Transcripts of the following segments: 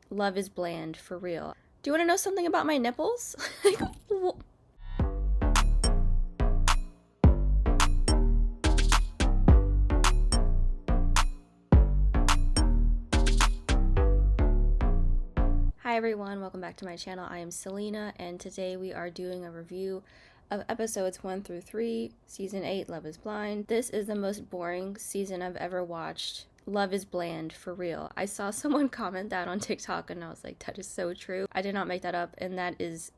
Love is bland, for real. Do you want to know something about my nipples? Hi everyone, welcome back to my channel. I am Selena, and today we are doing a review of episodes 1 through 3, season 8, Love is Blind. This is the most boring season I've ever watched. Love is bland, for real. I saw someone comment that on TikTok and I was like, that is so true. I did not make that up, and that is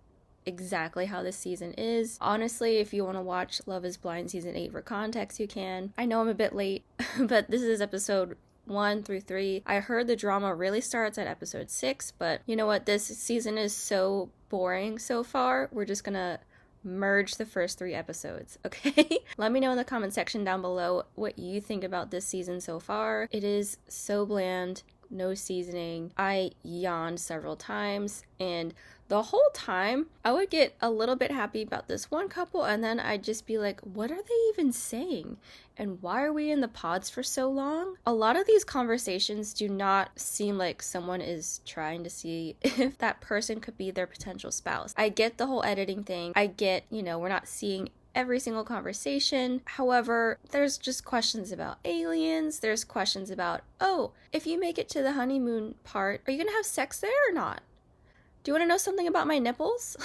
exactly how this season is. Honestly, if you want to watch Love is Blind season 8 for context, you can. I know I'm a bit late, but this is episode 1 through 3. I heard the drama really starts at episode 6, but you know what? This season is so boring so far. We're just gonna merge the first 3 episodes, okay? Let me know in the comment section down below what you think about this season so far. It is so bland, no seasoning. I yawned several times, and the whole time I would get a little bit happy about this one couple, and then I'd just be like, what are they even saying? And why are we in the pods for so long? A lot of these conversations do not seem like someone is trying to see if that person could be their potential spouse. I get the whole editing thing. I get, we're not seeing every single conversation. However, there's just questions about aliens. There's questions about, oh, if you make it to the honeymoon part, are you gonna have sex there or not? Do you want to know something about my nipples?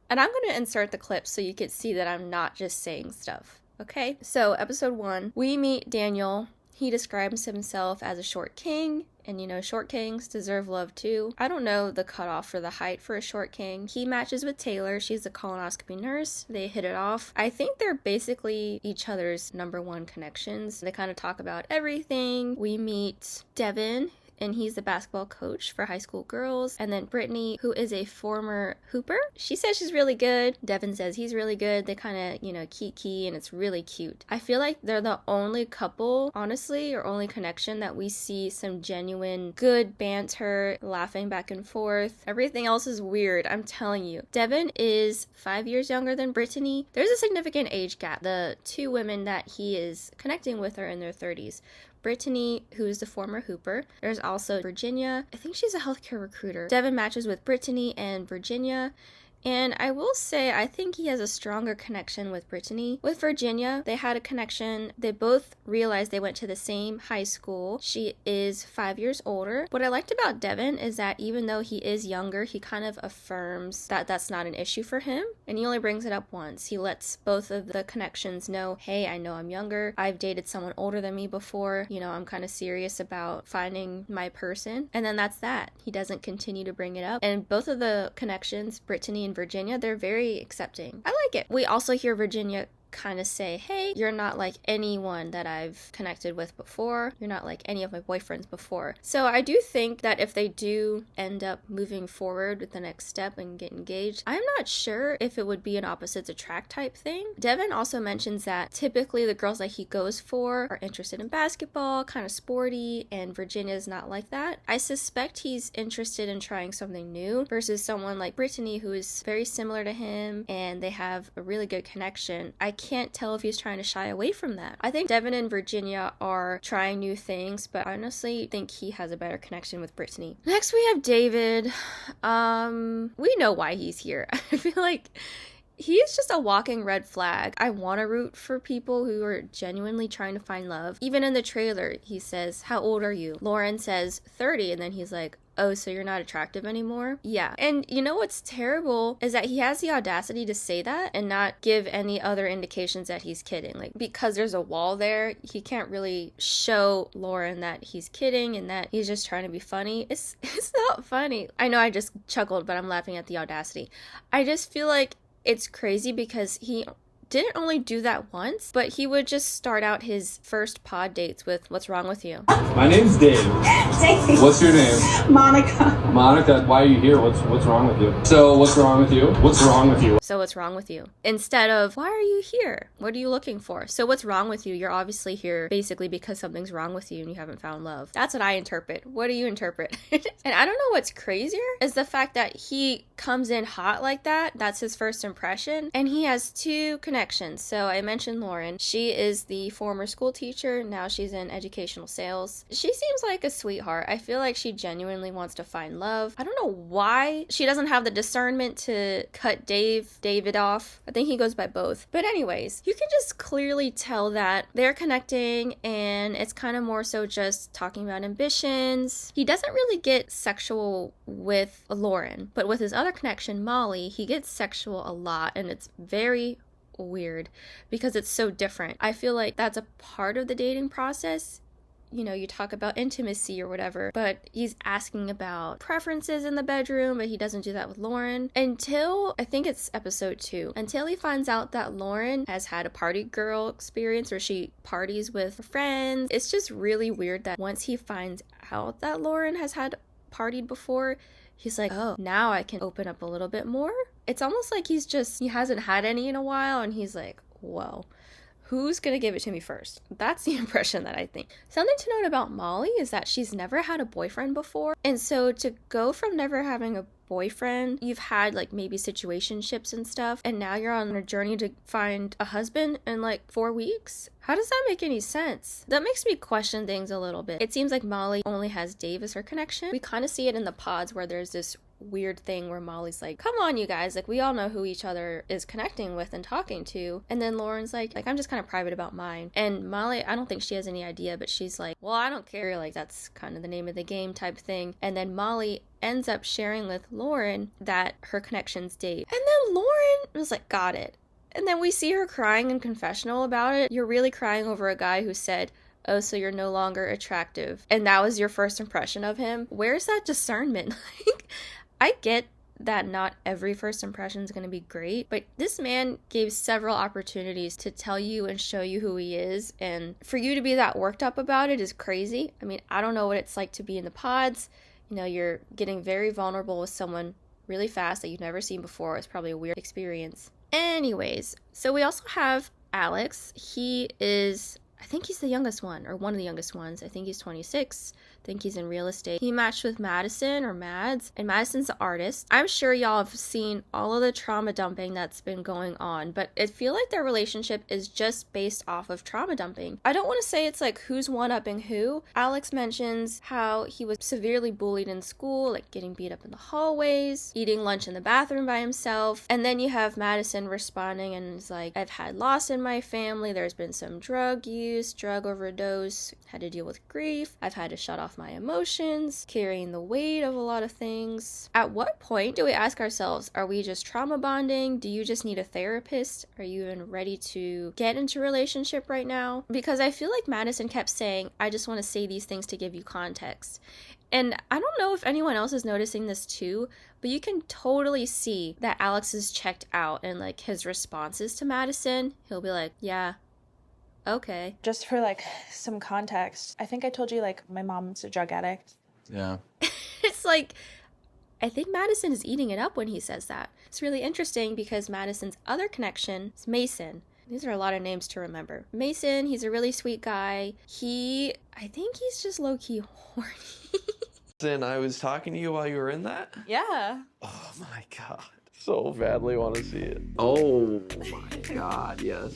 And I'm going to insert the clip so you can see that I'm not just saying stuff, okay? So, episode 1, we meet Daniel. He describes himself as a short king, and short kings deserve love too. I don't know the cutoff for the height for a short king. He matches with Taylor. She's a colonoscopy nurse. They hit it off. I think they're basically each other's #1 connections. They kind of talk about everything. We meet Devin, and he's the basketball coach for high school girls. And then Brittany, who is a former hooper. She says she's really good. Devin says he's really good. They kind of, kiki, and it's really cute. I feel like they're the only couple, honestly, or only connection that we see some genuine good banter, laughing back and forth. Everything else is weird, I'm telling you. Devin is 5 years younger than Brittany. There's a significant age gap. The 2 women that he is connecting with are in their 30s. Brittany, who is the former hooper. There's also Virginia. I think she's a healthcare recruiter. Devin matches with Brittany and Virginia. And I will say, I think he has a stronger connection with Brittany. With Virginia, they had a connection. They both realized they went to the same high school. She is 5 years older. What I liked about Devin is that even though he is younger, he kind of affirms that that's not an issue for him. And he only brings it up once. He lets both of the connections know, hey, I know I'm younger. I've dated someone older than me before. I'm kind of serious about finding my person. And then that's that. He doesn't continue to bring it up. And both of the connections, Brittany and Virginia, they're very accepting. I like it. We also hear Virginia kind of say, hey, you're not like anyone that I've connected with before. You're not like any of my boyfriends before. So I do think that if they do end up moving forward with the next step and get engaged, I'm not sure if it would be an opposites attract type thing. Devin also mentions that typically the girls that he goes for are interested in basketball, kind of sporty, and Virginia's not like that. I suspect he's interested in trying something new versus someone like Brittany, who is very similar to him, and they have a really good connection. I can't tell if he's trying to shy away from that. I think Devin and Virginia are trying new things, but I honestly think he has a better connection with Brittany. Next we have David. We know why he's here. I feel like he's just a walking red flag. I want to root for people who are genuinely trying to find love. Even in the trailer, he says, how old are you? Lauren says 30, and then he's like, oh, so you're not attractive anymore? Yeah. And you know what's terrible is that he has the audacity to say that and not give any other indications that he's kidding. Like, because there's a wall there, he can't really show Lauren that he's kidding and that he's just trying to be funny. It's not funny. I know I just chuckled, but I'm laughing at the audacity. I just feel like it's crazy because he didn't only do that once, but he would just start out his first pod dates with, what's wrong with you? My name's Dave. Dave. What's your name? Monica. Monica, why are you here? What's wrong with you? So what's wrong with you? What's wrong with you? So what's wrong with you? Instead of, why are you here? What are you looking for? So what's wrong with you? You're obviously here basically because something's wrong with you and you haven't found love. That's what I interpret. What do you interpret? And I don't know what's crazier is the fact that he comes in hot like that. That's his first impression. And he has 2 connections connections. So I mentioned Lauren. She is the former school teacher. Now she's in educational sales. She seems like a sweetheart. I feel like she genuinely wants to find love. I don't know why she doesn't have the discernment to cut David off. I think he goes by both. But anyways, you can just clearly tell that they're connecting, and it's kind of more so just talking about ambitions. He doesn't really get sexual with Lauren, but with his other connection, Molly, he gets sexual a lot, and it's very weird because it's so different. I feel like that's a part of the dating process. You know, you talk about intimacy or whatever, but he's asking about preferences in the bedroom, but he doesn't do that with Lauren until, I think it's episode 2, until he finds out that Lauren has had a party girl experience where she parties with her friends. It's just really weird that once he finds out that Lauren has had partied before, he's like, oh, now I can open up a little bit more. It's almost like he hasn't had any in a while, and he's like, whoa. Who's gonna give it to me first? That's the impression that I think. Something to note about Molly is that she's never had a boyfriend before. And so to go from never having a boyfriend, you've had like maybe situationships and stuff, and now you're on a journey to find a husband in like 4 weeks? How does that make any sense? That makes me question things a little bit. It seems like Molly only has Dave as her connection. We kind of see it in the pods where there's this weird thing where Molly's like, come on you guys, like we all know who each other is connecting with and talking to, and then Lauren's like I'm just kind of private about mine, and Molly, I don't think she has any idea, but she's like, well, I don't care, like that's kind of the name of the game type thing. And then Molly ends up sharing with Lauren that her connection's Dave, and then Lauren was like, got it. And then we see her crying in confessional about it. You're really crying over a guy who said, oh, so you're no longer attractive, and that was your first impression of him? Where's that discernment? Like, I get that not every first impression is going to be great, but this man gave several opportunities to tell you and show you who he is, and for you to be that worked up about it is crazy. I mean, I don't know what it's like to be in the pods. You know, you're getting very vulnerable with someone really fast that you've never seen before. It's probably a weird experience. Anyways, so we also have Alex. He is, I think he's the youngest one, or one of the youngest ones. I think he's 26. I think he's in real estate. He matched with Madison, or Mads, and Madison's the artist. I'm sure y'all have seen all of the trauma dumping that's been going on, but I feel like their relationship is just based off of trauma dumping. I don't want to say it's like who's one-upping who. Alex mentions how he was severely bullied in school, like getting beat up in the hallways, eating lunch in the bathroom by himself, and then you have Madison responding and is like, I've had loss in my family, there's been some drug use, drug overdose, had to deal with grief, I've had to shut off my emotions, carrying the weight of a lot of things. At what point do we ask ourselves, are we just trauma bonding? Do you just need a therapist? Are you even ready to get into a relationship right now? Because I feel like Madison kept saying, I just want to say these things to give you context. And I don't know if anyone else is noticing this too, but you can totally see that Alex is checked out, and like his responses to Madison, he'll be like, yeah, okay. Just for like some context, I think I told you like my mom's a drug addict. Yeah. It's like, I think Madison is eating it up when he says that. It's really interesting because Madison's other connection is Mason. These are a lot of names to remember. Mason, he's a really sweet guy. I think he's just low-key horny. And I was talking to you while you were in that? Yeah. Oh my god. So badly want to see it. Oh my god, yes.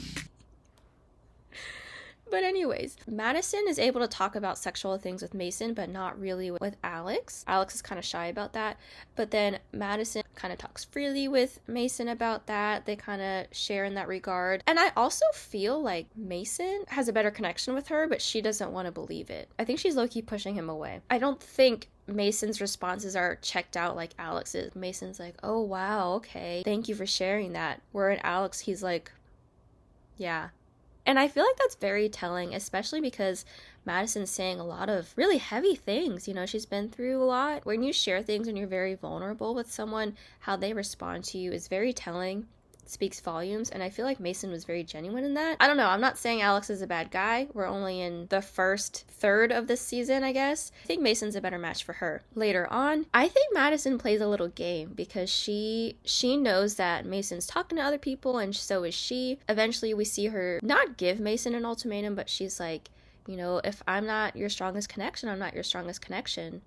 But anyways, Madison is able to talk about sexual things with Mason, but not really with Alex. Alex is kind of shy about that. But then Madison kind of talks freely with Mason about that. They kind of share in that regard. And I also feel like Mason has a better connection with her, but she doesn't want to believe it. I think she's low-key pushing him away. I don't think Mason's responses are checked out like Alex's. Mason's like, oh wow, okay, thank you for sharing that. Where in Alex, he's like, yeah. And I feel like that's very telling, especially because Madison's saying a lot of really heavy things. You know, she's been through a lot. When you share things and you're very vulnerable with someone, how they respond to you is very telling. It speaks volumes. And I feel like Mason was very genuine in that. I don't know. I'm not saying Alex is a bad guy. We're only in the first third of this season, I guess. I think Mason's a better match for her. Later on, I think Madison plays a little game because she knows that Mason's talking to other people, and so is she. Eventually, we see her not give Mason an ultimatum, but she's like, you know, if I'm not your strongest connection, I'm not your strongest connection.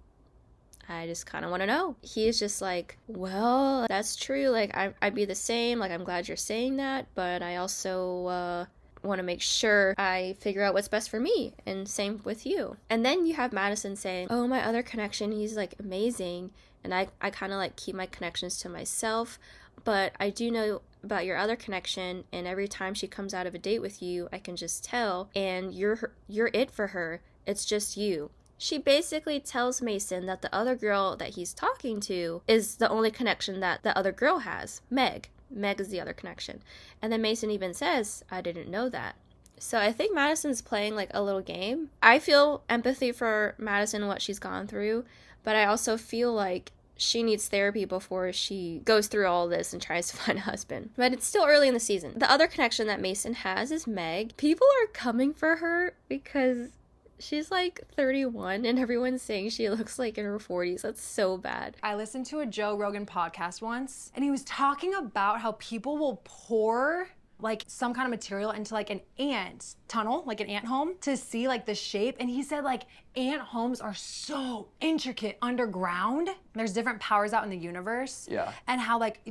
I just kind of want to know. He's just like, well, that's true. Like, I'd be the same. Like, I'm glad you're saying that, but I also want to make sure I figure out what's best for me, and same with you. And then you have Madison saying, oh, my other connection, he's like amazing, and I kind of like keep my connections to myself, but I do know about your other connection, and every time she comes out of a date with you, I can just tell, and you're it for her. It's just you. She basically tells Mason that the other girl that he's talking to is the only connection that the other girl has, Meg. Meg is the other connection. And then Mason even says, I didn't know that. So I think Madison's playing like a little game. I feel empathy for Madison and what she's gone through, but I also feel like she needs therapy before she goes through all this and tries to find a husband. But it's still early in the season. The other connection that Mason has is Meg. People are coming for her because she's like 31 and everyone's saying she looks like in her 40s. That's so bad. I listened to a Joe Rogan podcast once, and he was talking about how people will pour like some kind of material into like an ant tunnel, like an ant home, to see like the shape. And he said like ant homes are so intricate underground. There's different powers out in the universe. Yeah. And how like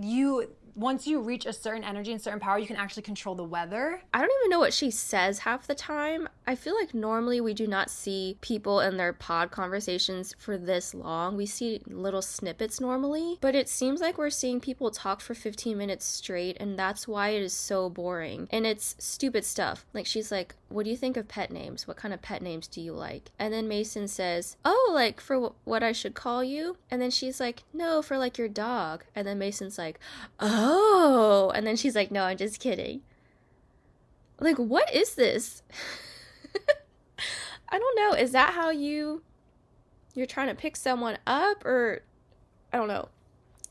once you reach a certain energy and certain power, you can actually control the weather. I don't even know what she says half the time. I feel like normally we do not see people in their pod conversations for this long. We see little snippets normally, but it seems like we're seeing people talk for 15 minutes straight, and that's why it is so boring. And it's stupid stuff. Like, she's like, what do you think of pet names? What kind of pet names do you like? And then Mason says, oh, like for what I should call you? And then she's like, no, for like your dog. And then Mason's like, oh. And then she's like, no, I'm just kidding. Like, what is this? I don't know. Is that how you're trying to pick someone up? Or I don't know.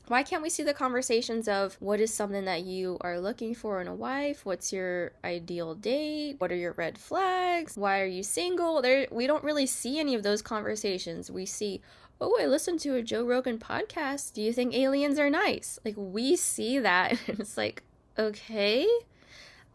Why can't we see the conversations of what is something that you are looking for in a wife? What's your ideal date? What are your red flags? Why are you single? We don't really see any of those conversations. We see, oh, I listened to a Joe Rogan podcast. Do you think aliens are nice? Like, we see that, and it's like, okay.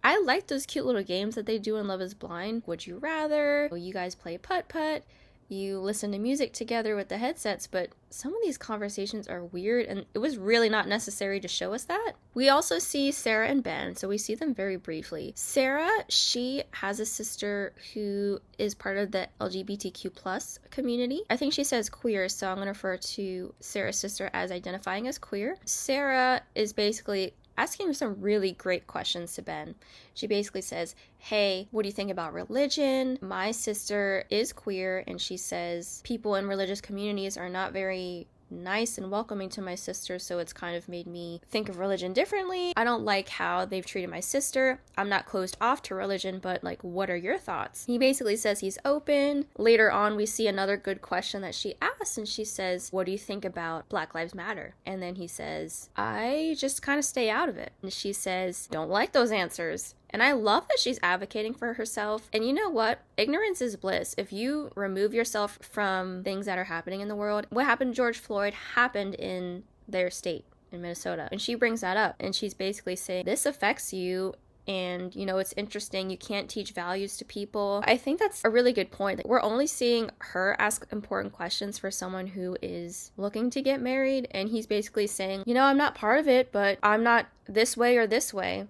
I like those cute little games that they do in Love is Blind. Would you rather? You guys play putt-putt. You listen to music together with the headsets, but some of these conversations are weird, and it was really not necessary to show us that. We also see Sara and Ben, so we see them very briefly. Sara, she has a sister who is part of the LGBTQ plus community. I think she says queer, so I'm going to refer to Sara's sister as identifying as queer. Sara is basically asking some really great questions to Ben. She basically says, hey, what do you think about religion? My sister is queer, and she says people in religious communities are not very nice and welcoming to my sister, so it's kind of made me think of religion differently. I don't like how they've treated my sister. I'm not closed off to religion, but like, what are your thoughts? He basically says he's open. Later on, we see another good question that she asks, and she says, what do you think about Black Lives Matter? And then he says, I just kind of stay out of it. And she says, don't like those answers. And I love that she's advocating for herself. And you know what? Ignorance is bliss. If you remove yourself from things that are happening in the world, what happened to George Floyd happened in their state, in Minnesota. And she brings that up. And she's basically saying, this affects you. And, you know, it's interesting. You can't teach values to people. I think that's a really good point. We're only seeing her ask important questions for someone who is looking to get married. And he's basically saying, you know, I'm not part of it, but I'm not this way or this way.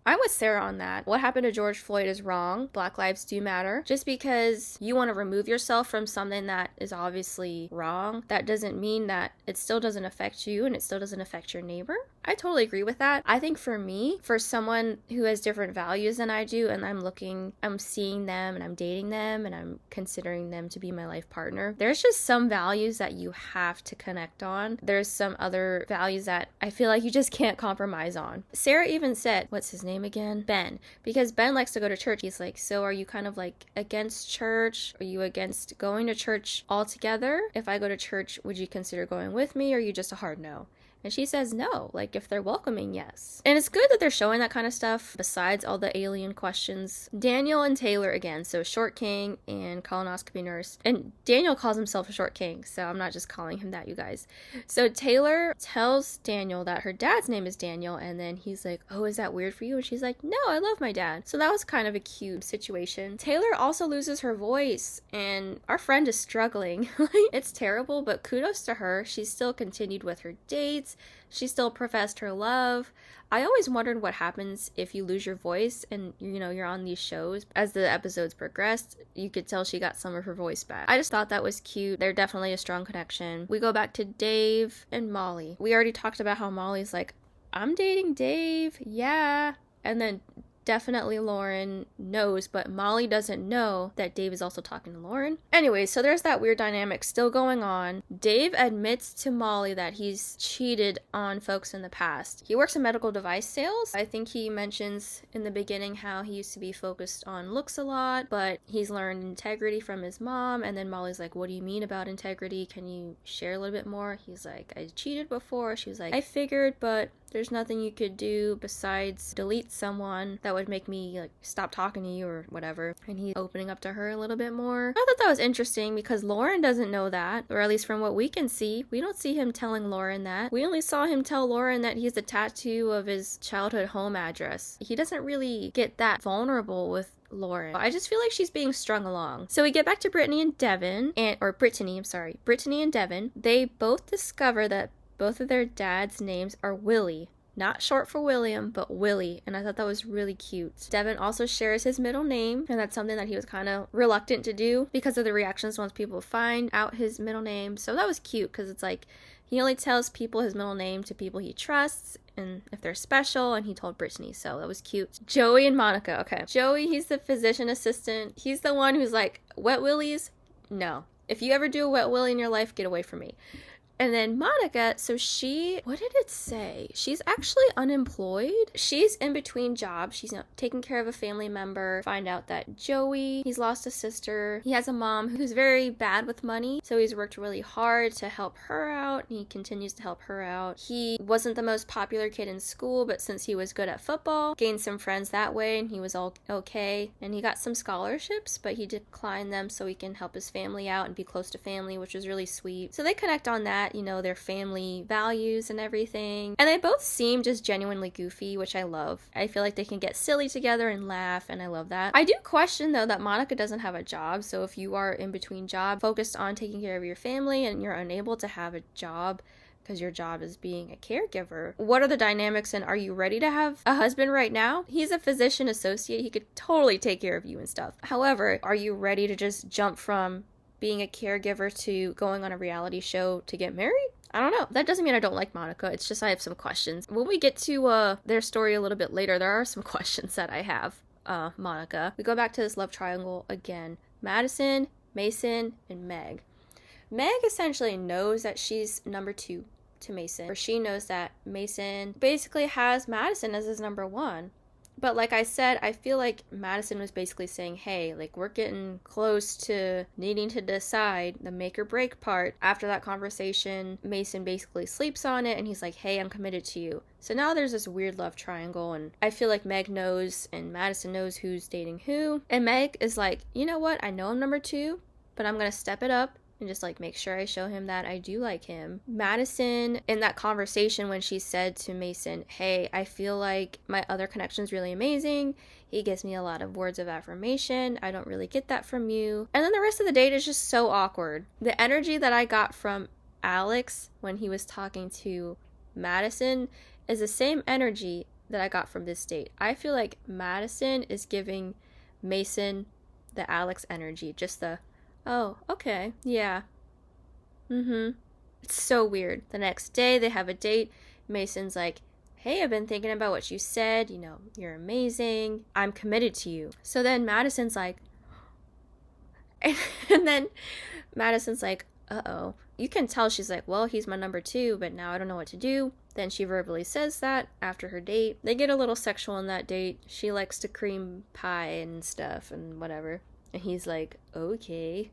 I'm with Sara on that. What happened to George Floyd is wrong. Black lives do matter. Just because you want to remove yourself from something that is obviously wrong, that doesn't mean that it still doesn't affect you and it still doesn't affect your neighbor. I totally agree with that. I think for me, for someone who has different values than I do, and I'm seeing them and I'm dating them and I'm considering them to be my life partner, there's just some values that you have to connect on. There's some other values that I feel like you just can't compromise on. Sara even said, what's his name again? Ben. Because Ben likes to go to church. He's like, so are you kind of like against church? Are you against going to church altogether? If I go to church, would you consider going with me, or are you just a hard no? And she says no, like if they're welcoming, yes. And it's good that they're showing that kind of stuff besides all the alien questions. Daniel and Taylor again, so short king and colonoscopy nurse. And Daniel calls himself a short king, so I'm not just calling him that, you guys. So Taylor tells Daniel that her dad's name is Daniel, and then he's like, oh, is that weird for you? And she's like, no, I love my dad. So that was kind of a cute situation. Taylor also loses her voice, and our friend is struggling. It's terrible, but kudos to her. She still continued with her dates. She still professed her love. I always wondered what happens if you lose your voice and, you know, you're on these shows. As the episodes progressed, you could tell she got some of her voice back. I just thought that was cute. They're definitely a strong connection. We go back to Dave and Molly. We already talked about how Molly's like, I'm dating Dave, yeah. And then definitely Lauren knows, but Molly doesn't know that Dave is also talking to Lauren. Anyway, so there's that weird dynamic still going on. Dave admits to Molly that he's cheated on folks in the past. He works in medical device sales. I think he mentions in the beginning how he used to be focused on looks a lot, but he's learned integrity from his mom. And then Molly's like, what do you mean about integrity? Can you share a little bit more? He's like, I cheated before. She was like, I figured, but there's nothing you could do besides delete someone that would make me like stop talking to you or whatever. And he's opening up to her a little bit more. I thought that was interesting because Lauren doesn't know that, or at least from what we can see. We don't see him telling Lauren that. We only saw him tell Lauren that he has a tattoo of his childhood home address. He doesn't really get that vulnerable with Lauren. I just feel like she's being strung along. So we get back to Brittany and Devin, Brittany and Devin. They both discover that both of their dads' names are Willie. Not short for William, but Willie. And I thought that was really cute. Devin also shares his middle name, and that's something that he was kind of reluctant to do because of the reactions once people find out his middle name. So that was cute because it's like he only tells people his middle name to people he trusts and if they're special, and he told Brittany, so that was cute. Joey and Monica. Okay. Joey, he's the physician assistant. He's the one who's like, wet willies? No. If you ever do a wet willy in your life, get away from me. And then Monica, so what did it say? She's actually unemployed. She's in between jobs. She's taking care of a family member. Find out that Joey, he's lost a sister. He has a mom who's very bad with money. So he's worked really hard to help her out. And he continues to help her out. He wasn't the most popular kid in school, but since he was good at football, gained some friends that way, and he was all okay. And he got some scholarships, but he declined them so he can help his family out and be close to family, which was really sweet. So they connect on that. You know, their family values and everything. And they both seem just genuinely goofy, which I love. I feel like they can get silly together and laugh, and I love that. I do question, though, that Monica doesn't have a job. So if you are in between jobs, focused on taking care of your family, and you're unable to have a job because your job is being a caregiver, what are the dynamics, and are you ready to have a husband right now? He's a physician associate. He could totally take care of you and stuff. However, are you ready to just jump from being a caregiver to going on a reality show to get married? I don't know. That doesn't mean I don't like Monica. It's just I have some questions. When we get to their story a little bit later, there are some questions that I have. Monica. We go back to this love triangle again. Madison, Mason, and Meg. Meg essentially knows that she's number 2 to Mason. Or she knows that Mason basically has Madison as his number 1. But like I said, I feel like Madison was basically saying, hey, like we're getting close to needing to decide the make or break part. After that conversation, Mason basically sleeps on it and he's like, hey, I'm committed to you. So now there's this weird love triangle, and I feel like Meg knows and Madison knows who's dating who. And Meg is like, you know what? I know I'm number 2, but I'm going to step it up and just like make sure I show him that I do like him. Madison, in that conversation when she said to Mason, hey, I feel like my other connection's really amazing. He gives me a lot of words of affirmation. I don't really get that from you. And then the rest of the date is just so awkward. The energy that I got from Alex when he was talking to Madison is the same energy that I got from this date. I feel like Madison is giving Mason the Alex energy, just the oh, okay, yeah. It's so weird. The next day, they have a date. Mason's like, hey, I've been thinking about what you said. You know, you're amazing. I'm committed to you. So then Madison's like, and then Madison's like, uh-oh. You can tell she's like, well, he's my number 2, but now I don't know what to do. Then she verbally says that after her date. They get a little sexual on that date. She likes to cream pie and stuff and whatever. And he's like, okay.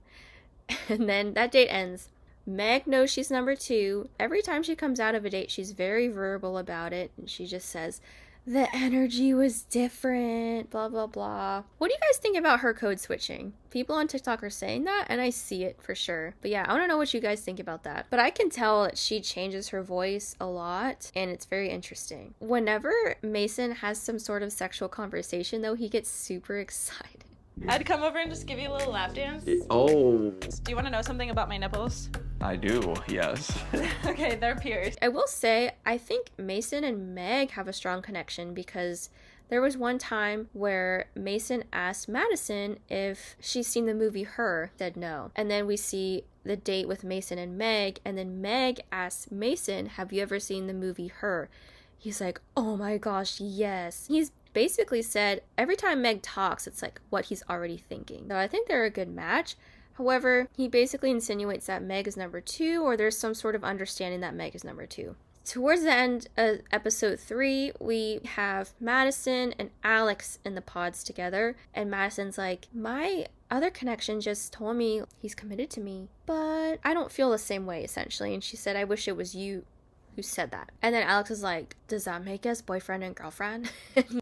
And then that date ends. Meg knows she's number 2. Every time she comes out of a date, she's very verbal about it. And she just says, the energy was different, blah, blah, blah. What do you guys think about her code switching? People on TikTok are saying that, and I see it for sure. But yeah, I want to know what you guys think about that. But I can tell that she changes her voice a lot, and it's very interesting. Whenever Mason has some sort of sexual conversation, though, he gets super excited. I'd come over and just give you a little lap dance. Oh, Do you want to know something about my nipples? I do, yes. Okay, they're pierced. I will say, I think Mason and Meg have a strong connection because there was one time where Mason asked Madison if she's seen the movie Her, said no. And then we see the date with Mason and Meg, and then Meg asks Mason, have you ever seen the movie Her? He's like, oh my gosh, yes. He's basically said every time Meg talks, it's like what he's already thinking. So I think they're a good match. However, he basically insinuates that Meg is number 2, or there's some sort of understanding that Meg is number 2. Towards the end of episode 3, we have Madison and Alex in the pods together, and Madison's like, my other connection just told me he's committed to me, but I don't feel the same way, essentially. And she said, I wish it was you who said that. And then Alex is like, does that make us boyfriend and girlfriend?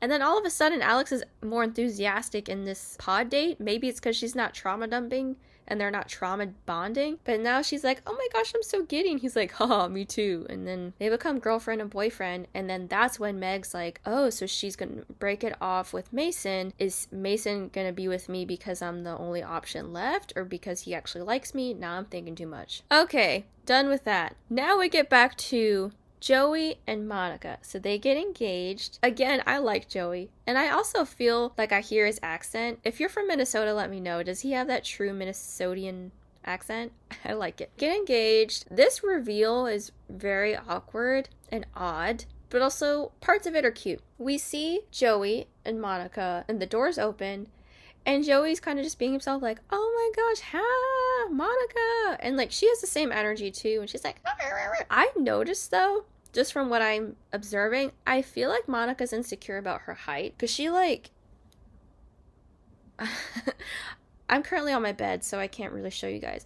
And then all of a sudden, Alex is more enthusiastic in this pod date. Maybe it's because she's not trauma dumping and they're not trauma bonding. But now she's like, oh my gosh, I'm so giddy. And he's like, haha, me too. And then they become girlfriend and boyfriend. And then that's when Meg's like, oh, so she's gonna break it off with Mason. Is Mason gonna be with me because I'm the only option left, or because he actually likes me? Now I'm thinking too much. Okay, done with that. Now we get back to Joey and Monica. So they get engaged. Again, I like Joey. And I also feel like I hear his accent. If you're from Minnesota, let me know. Does he have that true Minnesotan accent? I like it. Get engaged. This reveal is very awkward and odd, but also parts of it are cute. We see Joey and Monica and the doors open, and Joey's kind of just being himself, like, oh my gosh, ha, Monica. And like, she has the same energy too. And she's like, I noticed though, just from what I'm observing, I feel like Monica's insecure about her height. Because she like, I'm currently on my bed, so I can't really show you guys.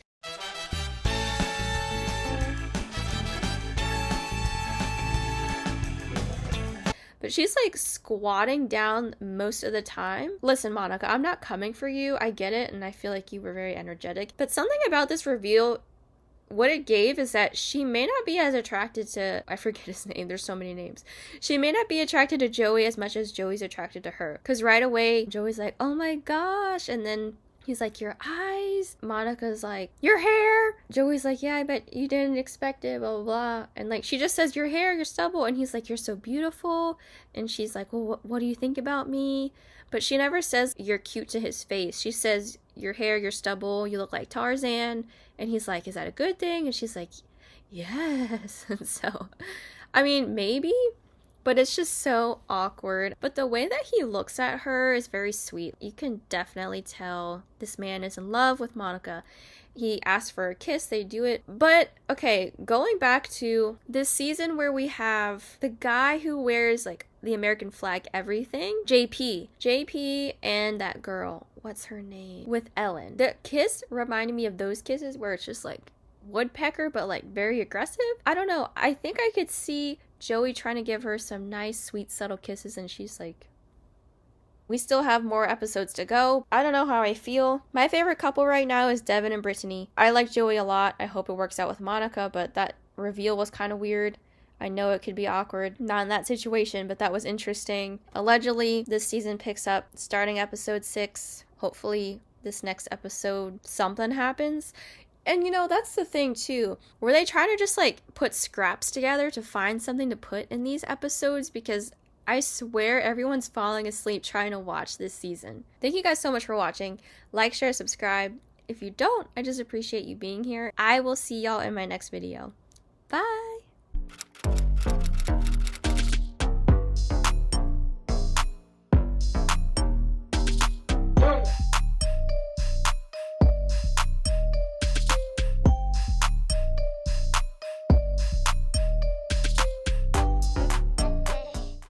But she's like squatting down most of the time. Listen, Monica, I'm not coming for you. I get it, and I feel like you were very energetic. But something about this reveal, what it gave is that she may not be as attracted to, I forget his name, there's so many names. She may not be attracted to Joey as much as Joey's attracted to her. Because right away, Joey's like, oh my gosh. And then he's like, your eyes. Monica's like, your hair. Joey's like, yeah, I bet you didn't expect it, blah, blah, blah. And like, she just says, your hair, your stubble. And he's like, you're so beautiful. And she's like, well, what do you think about me? But she never says you're cute to his face. She says, your hair, your stubble, you look like Tarzan. And he's like, is that a good thing? And she's like, yes. And so, I mean, maybe, but it's just so awkward. But the way that he looks at her is very sweet. You can definitely tell this man is in love with Monica. He asks for a kiss, they do it. But, okay, going back to this season where we have the guy who wears, like, the American flag everything, JP and that girl, what's her name, with Ellen. The kiss reminded me of those kisses where it's just like woodpecker but like very aggressive. I don't know, I think I could see Joey trying to give her some nice sweet subtle kisses, and she's like, we still have more episodes to go. I don't know how I feel. My favorite couple right now is Devin and Brittany. I like Joey a lot. I hope it works out with Monica, but that reveal was kind of weird. I know it could be awkward. Not in that situation, but that was interesting. Allegedly, this season picks up starting episode 6. Hopefully, this next episode, something happens. And you know, that's the thing too. Were they trying to just like put scraps together to find something to put in these episodes? Because I swear everyone's falling asleep trying to watch this season. Thank you guys so much for watching. Like, share, subscribe. If you don't, I just appreciate you being here. I will see y'all in my next video. Bye!